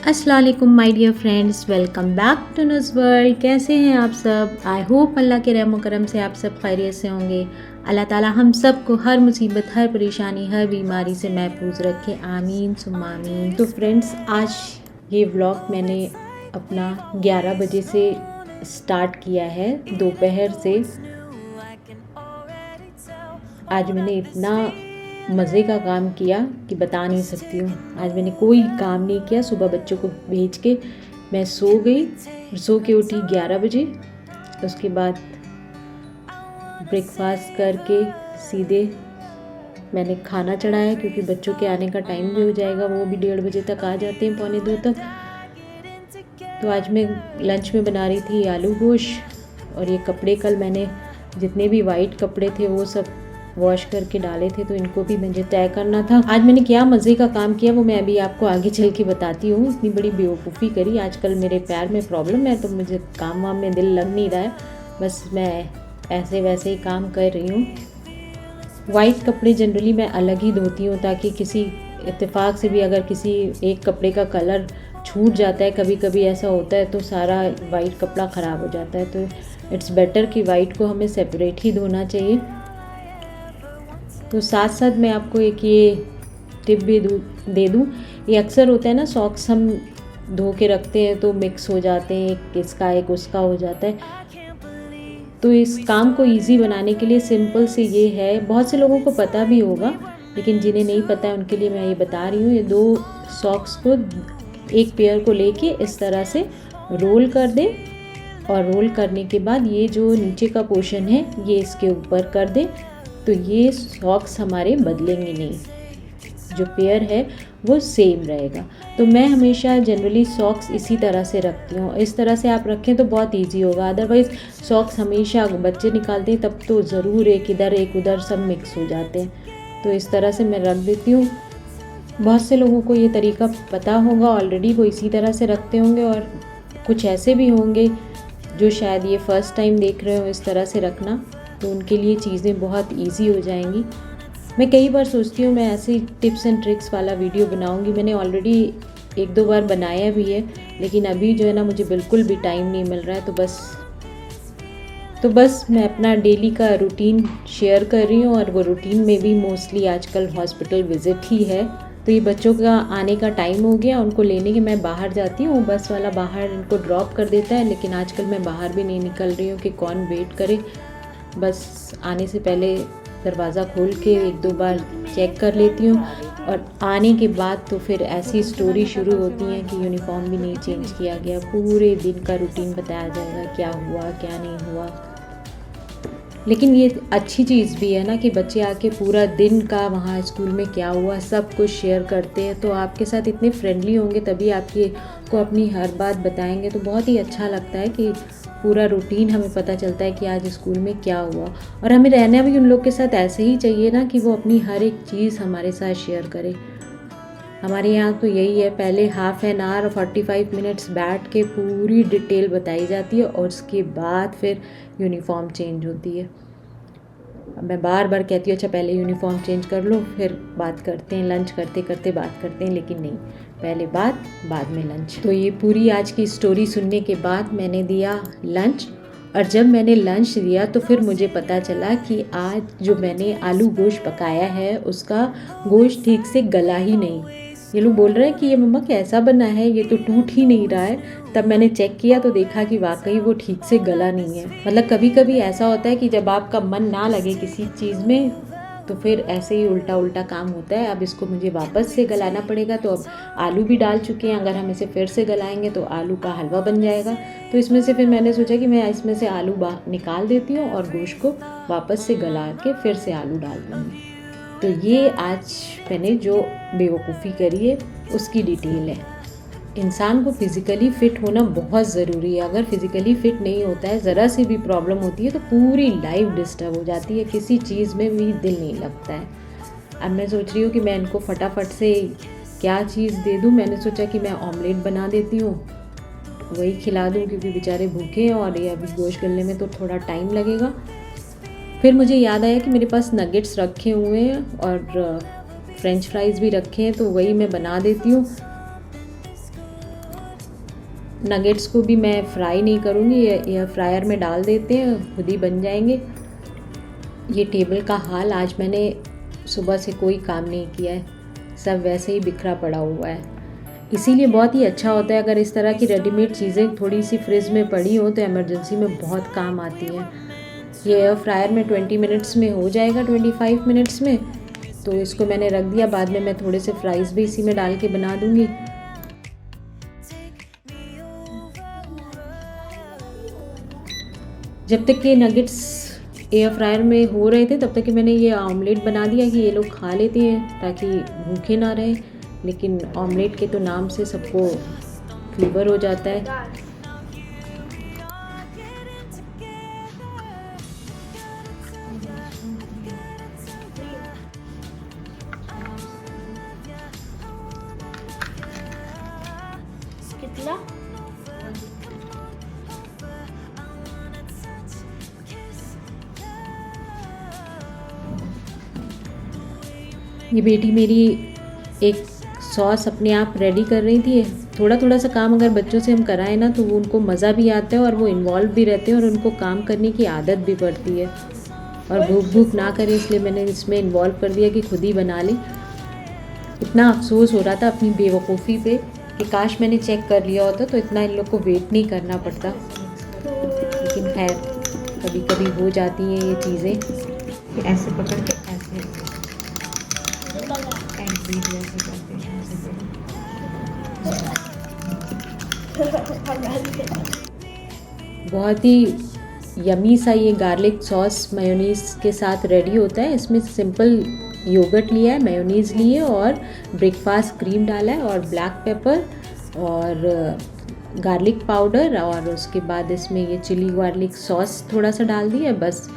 अस्सलाम वालेकुम my dear friends, welcome back to news world. कैसे हैं आप सब? आई होप अल्लाह के रहम करम से आप सब खैरियत से होंगे। अल्लाह ताला हम सब को हर मुसीबत, हर परेशानी, हर बीमारी से महफूज रखे, आमीन सुम्मा आमीन। तो फ्रेंड्स, आज ये व्लॉग मैंने अपना 11 बजे से स्टार्ट किया है, दोपहर से। आज मैंने इतना मज़े का काम किया कि बता नहीं सकती हूँ। आज मैंने कोई काम नहीं किया। सुबह बच्चों को भेज के मैं सो गई, सो के उठी 11 बजे। उसके बाद ब्रेकफास्ट करके सीधे मैंने खाना चढ़ाया, क्योंकि बच्चों के आने का टाइम भी हो जाएगा। वो भी 1:30 बजे तक आ जाते हैं, 1:45 तक। तो आज मैं लंच में बना रही थी आलू गोश्त। और ये कपड़े कल मैंने जितने भी वाइट कपड़े थे वो सब वॉश करके डाले थे, तो इनको भी मुझे तय करना था। आज मैंने क्या मज़े का काम किया वो मैं अभी आपको आगे चल के बताती हूँ। इतनी बड़ी बेवकूफ़ी करी। आजकल मेरे पैर में प्रॉब्लम है, तो मुझे काम वाम में दिल लग नहीं रहा है। बस मैं ऐसे वैसे ही काम कर रही हूँ। वाइट कपड़े जनरली मैं अलग ही धोती हूँ, ताकि किसी इत्तेफाक से भी अगर किसी एक कपड़े का कलर छूट जाता है, कभी कभी ऐसा होता है, तो सारा वाइट कपड़ा ख़राब हो जाता है। तो इट्स बेटर कि वाइट को हमें सेपरेट ही धोना चाहिए। तो साथ साथ मैं आपको एक ये टिप भी दे दूँ। ये अक्सर होता है ना, सॉक्स हम धो के रखते हैं तो मिक्स हो जाते हैं, एक इसका एक उसका हो जाता है। तो इस काम को इजी बनाने के लिए सिंपल से ये है, बहुत से लोगों को पता भी होगा, लेकिन जिन्हें नहीं पता है उनके लिए मैं ये बता रही हूँ। ये 2 सॉक्स को, एक पेयर को लेके इस तरह से रोल कर दें, और रोल करने के बाद ये जो नीचे का पोर्शन है ये इसके ऊपर कर दें। तो ये सॉक्स हमारे बदलेंगे नहीं, जो पेयर है वो सेम रहेगा। तो मैं हमेशा जनरली सॉक्स इसी तरह से रखती हूँ। इस तरह से आप रखें तो बहुत इजी होगा। अदरवाइज़ सॉक्स हमेशा बच्चे निकालते हैं तब तो ज़रूर एक इधर एक उधर सब मिक्स हो जाते हैं। तो इस तरह से मैं रख देती हूँ। बहुत से लोगों को ये तरीका पता होगा ऑलरेडी, वो इसी तरह से रखते होंगे, और कुछ ऐसे भी होंगे जो शायद ये फ़र्स्ट टाइम देख रहे हो इस तरह से रखना, तो उनके लिए चीज़ें बहुत इजी हो जाएंगी। मैं कई बार सोचती हूँ मैं ऐसी टिप्स एंड ट्रिक्स वाला वीडियो बनाऊँगी। मैंने ऑलरेडी 1-2 बार बनाया भी है, लेकिन अभी जो है ना, मुझे बिल्कुल भी टाइम नहीं मिल रहा है। तो बस मैं अपना डेली का रूटीन शेयर कर रही हूँ, और वो रूटीन में भी मोस्टली आजकल हॉस्पिटल विज़िट ही है। तो ये बच्चों का आने का टाइम हो गया, उनको लेने के मैं बाहर जाती हूँ। बस वाला बाहर इनको ड्रॉप कर देता है, लेकिन आजकल मैं बाहर भी नहीं निकल रही हूँ कि कौन वेट करे। बस आने से पहले दरवाज़ा खोल के 1-2 बार चेक कर लेती हूँ, और आने के बाद तो फिर ऐसी स्टोरी शुरू होती है कि यूनिफॉर्म भी नहीं चेंज किया गया, पूरे दिन का रूटीन बताया जाएगा, क्या हुआ क्या नहीं हुआ। लेकिन ये अच्छी चीज़ भी है ना कि बच्चे आके पूरा दिन का वहाँ स्कूल में क्या हुआ सब कुछ शेयर करते हैं। तो आपके साथ इतने फ्रेंडली होंगे, तभी आपके को अपनी हर बात बताएंगे। तो बहुत ही अच्छा लगता है कि पूरा रूटीन हमें पता चलता है कि आज स्कूल में क्या हुआ। और हमें रहना भी उन लोग के साथ ऐसे ही चाहिए ना, कि वो अपनी हर एक चीज़ हमारे साथ शेयर करे। हमारे यहाँ तो यही है, पहले हाफ एन आवर 45 मिनट्स बैठ के पूरी डिटेल बताई जाती है, और उसके बाद फिर यूनिफॉर्म चेंज होती है। अब मैं बार बार कहती हूँ अच्छा पहले यूनिफॉर्म चेंज कर लो, फिर बात करते हैं, लंच करते करते बात करते हैं, लेकिन नहीं, पहले बात बाद में लंच। तो ये पूरी आज की स्टोरी सुनने के बाद मैंने दिया लंच। और जब मैंने लंच दिया तो फिर मुझे पता चला कि आज जो मैंने आलू गोश्त पकाया है उसका गोश्त ठीक से गला ही नहीं। ये लोग बोल रहे हैं कि ये मम्मा कैसा बना है, ये तो टूट ही नहीं रहा है। तब मैंने चेक किया तो देखा कि वाकई वो ठीक से गला नहीं है। मतलब कभी कभी ऐसा होता है कि जब आपका मन ना लगे किसी चीज़ में, तो फिर ऐसे ही उल्टा उल्टा काम होता है। अब इसको मुझे वापस से गलाना पड़ेगा। तो अब आलू भी डाल चुके हैं, अगर हम इसे फिर से गलाएंगे तो आलू का हलवा बन जाएगा। तो इसमें से फिर मैंने सोचा कि मैं इसमें से आलू निकाल देती हूँ, और गोश्त को वापस से गला के फिर से आलू डाल दूँगी। तो ये आज मैंने जो बेवकूफ़ी करी है उसकी डिटेल है। इंसान को फिज़िकली फ़िट होना बहुत ज़रूरी है। अगर फिज़िकली फ़िट नहीं होता है, ज़रा सी भी प्रॉब्लम होती है तो पूरी लाइफ डिस्टर्ब हो जाती है, किसी चीज़ में भी दिल नहीं लगता है। अब मैं सोच रही हूँ कि मैं इनको फटाफट से क्या चीज़ दे दूँ। मैंने सोचा कि मैं ऑमलेट बना देती हूँ, वही खिला दूँ, क्योंकि बेचारे भूखे हैं और ये अभी गोश्त गलने में तो थोड़ा टाइम लगेगा। फिर मुझे याद आया कि मेरे पास नगेट्स रखे हुए हैं और फ्रेंच फ्राइज़ भी रखे हैं, तो वही मैं बना देती हूँ। नगेट्स को भी मैं फ्राई नहीं करूँगी, एयर फ्रायर में डाल देते हैं, खुद ही बन जाएंगे। ये टेबल का हाल, आज मैंने सुबह से कोई काम नहीं किया है, सब वैसे ही बिखरा पड़ा हुआ है। इसीलिए बहुत ही अच्छा होता है अगर इस तरह की रेडीमेड चीज़ें थोड़ी सी फ्रिज में पड़ी हो तो इमरजेंसी में बहुत काम आती हैं। ये एयर फ्रायर में 20 मिनट्स में हो जाएगा, 25 मिनट्स में। तो इसको मैंने रख दिया, बाद में मैं थोड़े से फ्राइज़ भी इसी में डाल के बना दूँगी। जब तक ये नगेट्स एयर फ्रायर में हो रहे थे तब तक कि मैंने ये ऑमलेट बना दिया कि ये लोग खा लेते हैं ताकि भूखे ना रहें। लेकिन ऑमलेट के तो नाम से सबको फीवर हो जाता है। कितना? ये बेटी मेरी एक सॉस अपने आप रेडी कर रही थी। थोड़ा थोड़ा सा काम अगर बच्चों से हम कराएं ना तो वो उनको मज़ा भी आता है और वो इन्वॉल्व भी रहते हैं और उनको काम करने की आदत भी पड़ती है। और भूख ना करे इसलिए मैंने इसमें इन्वॉल्व कर दिया कि खुद ही बना लें। इतना अफसोस हो रहा था अपनी बेवकूफ़ी पे कि काश मैंने चेक कर लिया होता तो इतना इन लोग को वेट नहीं करना पड़ता। लेकिन खैर कभी कभी हो जाती हैं ये चीज़ें। ऐसे पकड़ के ऐसे बहुत ही यमी सा ये गार्लिक सॉस मेयोनीज़ के साथ रेडी होता है। इसमें सिंपल योगर्ट लिया है, मेयोनीज़ लिए और ब्रेकफास्ट क्रीम डाला है और ब्लैक पेपर और गार्लिक पाउडर और उसके बाद इसमें ये चिली गार्लिक सॉस थोड़ा सा डाल दिया है। बस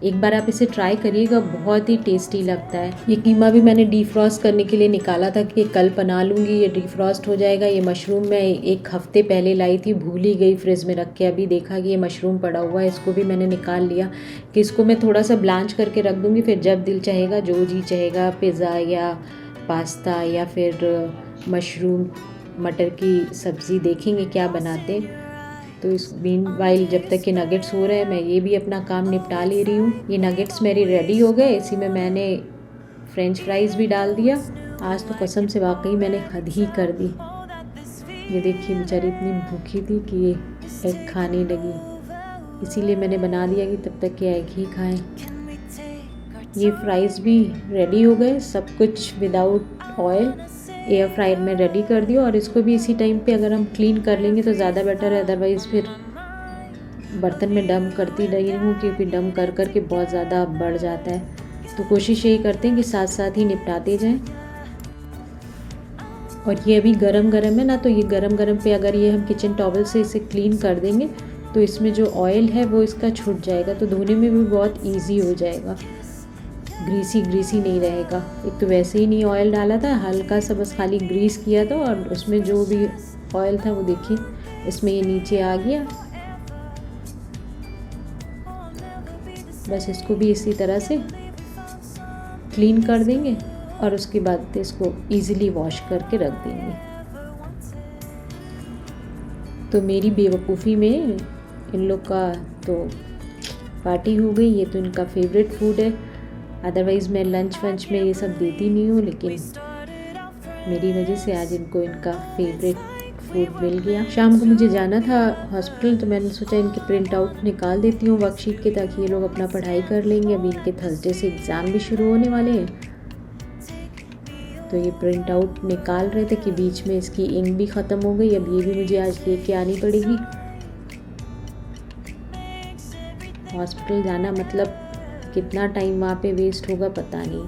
एक बार आप इसे ट्राई करिएगा, बहुत ही टेस्टी लगता है। ये कीमा भी मैंने डीफ्रॉस्ट करने के लिए निकाला था कि कल बना लूँगी, ये डीफ्रॉस्ट हो जाएगा। ये मशरूम मैं एक हफ्ते पहले लाई थी, भूल ही गई फ्रिज में रख के। अभी देखा कि ये मशरूम पड़ा हुआ है, इसको भी मैंने निकाल लिया कि इसको मैं थोड़ा सा ब्लांच करके रख दूँगी। फिर जब दिल चाहेगा, जो जी चाहेगा, पिज़्ज़ा या पास्ता या फिर मशरूम मटर की सब्ज़ी देखेंगे क्या बनाते। तो इस मीनवाइल जब तक के नगेट्स हो रहे हैं मैं ये भी अपना काम निपटा ले रही हूँ। ये नगेट्स मेरी रेडी हो गए, इसी में मैंने फ्रेंच फ्राइज़ भी डाल दिया। आज तो कसम से वाकई मैंने हद ही कर दी। ये देखिए बेचारी इतनी भूखी थी कि ये एग खाने लगी, इसीलिए मैंने बना दिया कि तब तक के एग ही खाएं। ये फ्राइज़ भी रेडी हो गए, सब कुछ विदाउट ऑयल एयर फ्रायर में रेडी कर दिया। और इसको भी इसी टाइम पे अगर हम क्लीन कर लेंगे तो ज़्यादा बेटर है, अदरवाइज़ फिर बर्तन में डंप करती रही हूँ क्योंकि डंप कर कर के बहुत ज़्यादा बढ़ जाता है। तो कोशिश यही करते हैं कि साथ साथ ही निपटाते जाएं। और ये अभी गरम गरम है ना, तो ये गरम गरम पे अगर ये हम किचन टॉवल से इसे क्लीन कर देंगे तो इसमें जो ऑयल है वो इसका छूट जाएगा, तो धोने में भी बहुत ईजी हो जाएगा, ग्रीसी ग्रीसी नहीं रहेगा। एक तो वैसे ही नहीं ऑयल डाला था, हल्का सा बस खाली ग्रीस किया था और उसमें जो भी ऑयल था वो देखिए इसमें ये नीचे आ गया। बस इसको भी इसी तरह से क्लीन कर देंगे और उसके बाद इसको इजीली वॉश करके रख देंगे। तो मेरी बेवकूफ़ी में इन लोग का तो पार्टी हो गई। ये तो इनका फेवरेट फूड है, अदरवाइज़ मैं लंच वंच में ये सब देती नहीं हूँ, लेकिन मेरी वजह से आज इनको इनका फेवरेट फूड मिल गया। शाम को मुझे जाना था हॉस्पिटल, तो मैंने सोचा इनके प्रिंट आउट निकाल देती हूँ वर्कशीट के, ताकि ये लोग अपना पढ़ाई कर लेंगे। अभी इनके थर्सडे से एग्ज़ाम भी शुरू होने वाले हैं। तो ये प्रिंट आउट निकाल रहे थे कि बीच में इसकी इंक भी ख़त्म हो गई। अब ये भी मुझे आज लेके आनी पड़ेगी। हॉस्पिटल जाना मतलब कितना टाइम वहाँ पे वेस्ट होगा पता नहीं।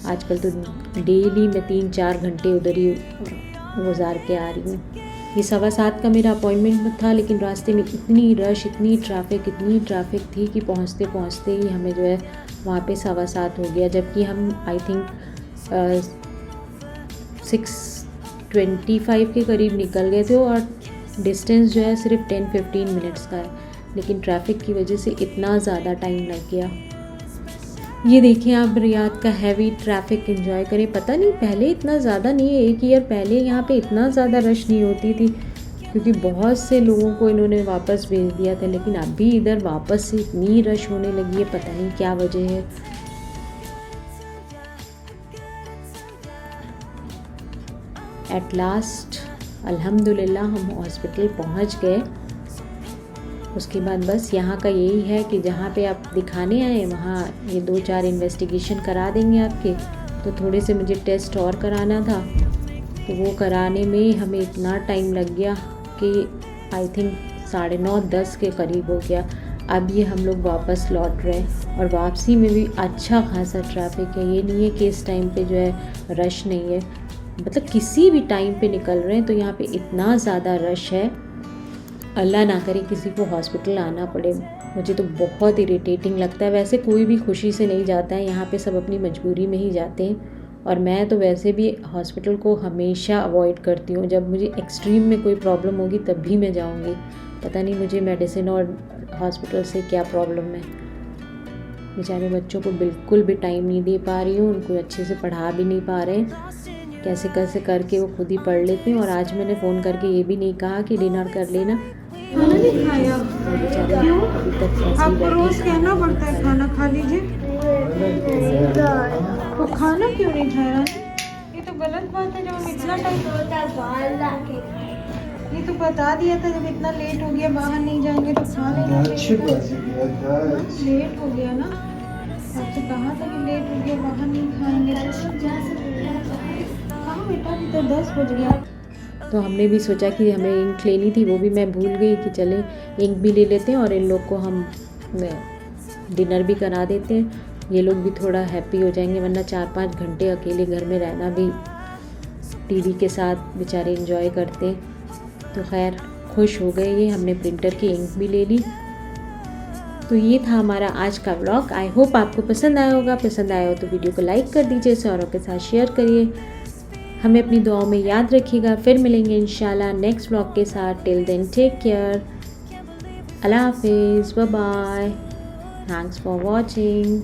आजकल तो डेली मैं 3-4 घंटे उधर ही गुजार के आ रही हूँ। ये 7:15 का मेरा अपॉइंटमेंट था, लेकिन रास्ते में इतनी रश, इतनी ट्रैफिक थी कि पहुँचते पहुँचते ही हमें जो है वहाँ पे 7:15 हो गया। जबकि हम आई थिंक 6:25 के करीब निकल गए थे और डिस्टेंस जो है सिर्फ 10-15 मिनट्स का है, लेकिन ट्रैफिक की वजह से इतना ज़्यादा टाइम लग गया। ये देखिए आप रियाद का हैवी ट्रैफिक एंजॉय करें। पता नहीं पहले इतना ज़्यादा नहीं है, 1 ईयर पहले यहाँ पे इतना ज़्यादा रश नहीं होती थी। क्योंकि बहुत से लोगों को इन्होंने वापस भेज दिया था, लेकिन अभी इधर वापस से इतनी रश होने लगी है, पता नहीं क्या वजह है। एट लास्ट अल्हम्दुलिल्लाह हम हॉस्पिटल पहुंच गए। उसके बाद बस यहाँ का यही है कि जहाँ पे आप दिखाने आए वहाँ ये 2-4 इन्वेस्टिगेशन करा देंगे आपके। तो थोड़े से मुझे टेस्ट और कराना था, तो वो कराने में हमें इतना टाइम लग गया कि आई थिंक 9:30-10 के करीब हो गया। अब ये हम लोग वापस लौट रहे हैं और वापसी में भी अच्छा खासा ट्रैफिक है। ये नहीं है कि इस टाइम पे जो है रश नहीं है, मतलब किसी भी टाइम पे निकल रहे हैं तो यहाँ पे इतना ज़्यादा रश है। अल्लाह ना करे किसी को हॉस्पिटल आना पड़े, मुझे तो बहुत इरिटेटिंग लगता है। वैसे कोई भी खुशी से नहीं जाता है, यहाँ पे सब अपनी मजबूरी में ही जाते हैं। और मैं तो वैसे भी हॉस्पिटल को हमेशा अवॉइड करती हूँ। जब मुझे एक्सट्रीम में कोई प्रॉब्लम होगी तब भी मैं जाऊँगी। पता नहीं मुझे मेडिसिन और हॉस्पिटल से क्या प्रॉब्लम है। बेचारे बच्चों को बिल्कुल भी टाइम नहीं दे पा रही हूँ, उनको अच्छे से पढ़ा भी नहीं पा रहे हैं। कैसे कैसे करके वो खुद ही पढ़ लेते हैं। और आज मैंने फ़ोन करके ये भी नहीं कहा कि डिनर कर लेना। खाना नहीं खाया क्यों? आपको रोज कहना पड़ता है खाना खा लीजिए, तो खाना क्यों नहीं खाया? ये तो गलत बात है। जब हम इतना टाइम, ये तो बता दिया था जब इतना लेट हो गया बाहर नहीं जाएंगे तो खा लेना। लेट हो गया ना, आपसे कहा था कि लेट हो गया बाहर नहीं खाएंगे। कहाँ बेटा, अभी तो 10 बज गया। तो हमने भी सोचा कि हमें इंक लेनी थी, वो भी मैं भूल गई कि चले इंक भी ले लेते हैं और इन लोग को हम डिनर भी करा देते हैं। ये लोग भी थोड़ा हैप्पी हो जाएंगे, वरना 4-5 घंटे अकेले घर में रहना भी टीवी के साथ बेचारे एंजॉय करते हैं। तो खैर खुश हो गए ये, हमने प्रिंटर की इंक भी ले ली। तो ये था हमारा आज का व्लॉग। आई होप आपको पसंद आया होगा। पसंद आया हो तो वीडियो को लाइक कर दीजिए, इसे औरों के साथ शेयर करिए। हमें अपनी दुआओं में याद रखिएगा। फिर मिलेंगे इंशाल्लाह नेक्स्ट व्लॉग के साथ। टिल देन टेक केयर, अल्लाह हाफिज़, bye bye, thanks for watching.